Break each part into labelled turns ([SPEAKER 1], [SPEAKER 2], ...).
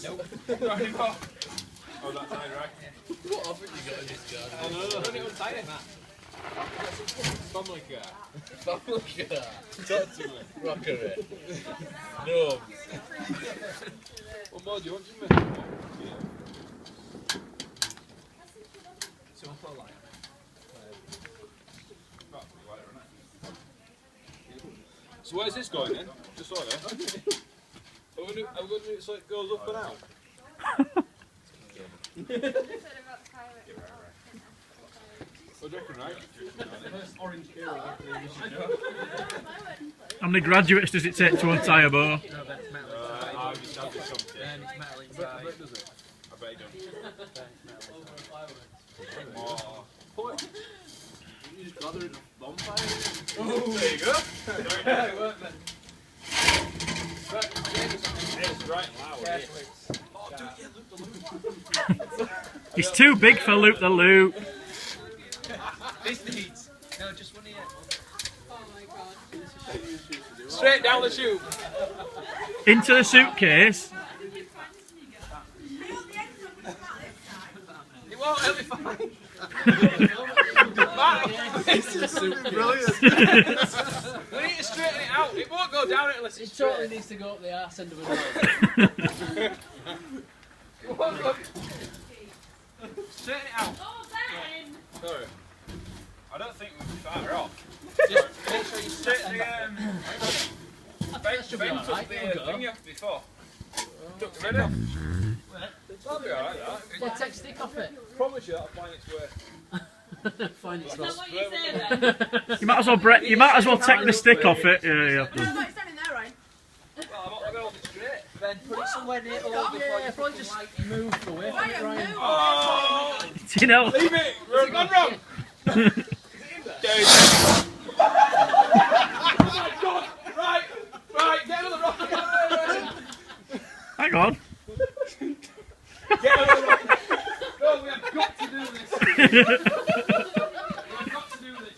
[SPEAKER 1] Nope. Not anymore. Oh, that side, right?
[SPEAKER 2] What offer you got in this garden?
[SPEAKER 1] I know. Don't even tie it, Matt. Family car.
[SPEAKER 2] Family car.
[SPEAKER 1] Talk to me.
[SPEAKER 2] Rockery. No.
[SPEAKER 1] What more do you want, Jimmy? Yeah.
[SPEAKER 3] So we'll put a light on it.
[SPEAKER 1] So where's this going then? Just so I know. Are we going to do it so it goes up and out? What do you reckon, right?
[SPEAKER 3] Orange earring.
[SPEAKER 4] How many graduates does it take to untie a bow?
[SPEAKER 3] No, that's metal inside.
[SPEAKER 1] I'll be something.
[SPEAKER 3] And it's metal
[SPEAKER 1] I
[SPEAKER 3] inside.
[SPEAKER 1] bet does it? I bet it does. Oh. Pull it. You just gather in a bonfire? Oh, there you go. Yeah, it worked then. It's right loud. Oh, dude, yeah, loop the loop.
[SPEAKER 4] He's too big for loop the loop.
[SPEAKER 3] This needs. No, just one here.
[SPEAKER 5] Oh my god.
[SPEAKER 1] Straight down the chute.
[SPEAKER 4] Into the suitcase.
[SPEAKER 1] It won't, it'll be fine.
[SPEAKER 2] This is brilliant.
[SPEAKER 1] We need to straighten it out. It won't go down unless
[SPEAKER 3] It
[SPEAKER 1] it's
[SPEAKER 3] totally
[SPEAKER 1] straight.
[SPEAKER 3] needs to go up the arse end of a door.
[SPEAKER 1] It won't go. Straighten it out.
[SPEAKER 5] Oh, Ben!
[SPEAKER 1] Sorry. I don't think we'll be far off. Just make sure you straighten the Ben
[SPEAKER 3] should be
[SPEAKER 1] took
[SPEAKER 3] alright,
[SPEAKER 1] the
[SPEAKER 3] it'll go.
[SPEAKER 1] thing off before. Took the red off. That'll be alright, that.
[SPEAKER 3] Well, take stick off it.
[SPEAKER 1] Promise you that'll find its way.
[SPEAKER 3] Fine, it's
[SPEAKER 5] Is that
[SPEAKER 3] not.
[SPEAKER 5] what you say then?
[SPEAKER 4] You might as well take the stick off it. Yeah, yeah.
[SPEAKER 5] No, no, it's standing there, Ryan.
[SPEAKER 1] Well, I'm not going to hold it straight.
[SPEAKER 3] Then put it somewhere near all before you probably just move away from it,
[SPEAKER 5] Ryan,
[SPEAKER 3] Ryan.
[SPEAKER 5] move!
[SPEAKER 1] Oh!
[SPEAKER 4] You know.
[SPEAKER 1] Leave it! We're gone wrong! Dude. Oh my god! Right! Right! Get another rocket!
[SPEAKER 4] Hang on.
[SPEAKER 1] Get another rocket! No, we have got to do this! We have got to do this!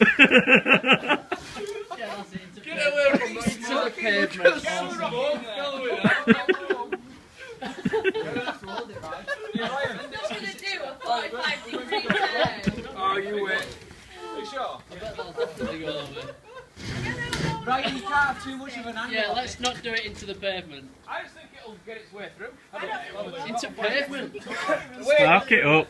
[SPEAKER 3] Yeah, that's it.
[SPEAKER 1] Get away from
[SPEAKER 3] Into the pavement.
[SPEAKER 1] Get another rocket! Get away now!
[SPEAKER 3] You're gonna have to hold it, right?
[SPEAKER 1] Yeah, Ryan.
[SPEAKER 5] I'm not going to do a 45-degree turn.
[SPEAKER 1] Oh, you wait. Are you sure?
[SPEAKER 3] I bet that'll definitely go over.
[SPEAKER 6] Right, you can't have too much of an angle.
[SPEAKER 3] Yeah, let's not do it into the pavement.
[SPEAKER 1] I just think it'll get its way through.
[SPEAKER 3] Into pavement?
[SPEAKER 4] Spark it up.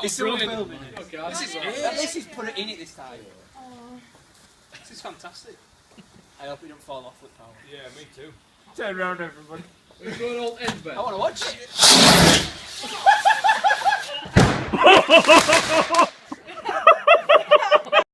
[SPEAKER 6] It's still
[SPEAKER 1] brilliant.
[SPEAKER 6] filming it.
[SPEAKER 3] Oh god.
[SPEAKER 6] At least he's put it in it this time.
[SPEAKER 1] This is fantastic.
[SPEAKER 6] I hope we don't fall off with power.
[SPEAKER 1] Yeah, me too. Turn around, everybody.
[SPEAKER 3] We're going all in, Ben.
[SPEAKER 6] I want to watch it.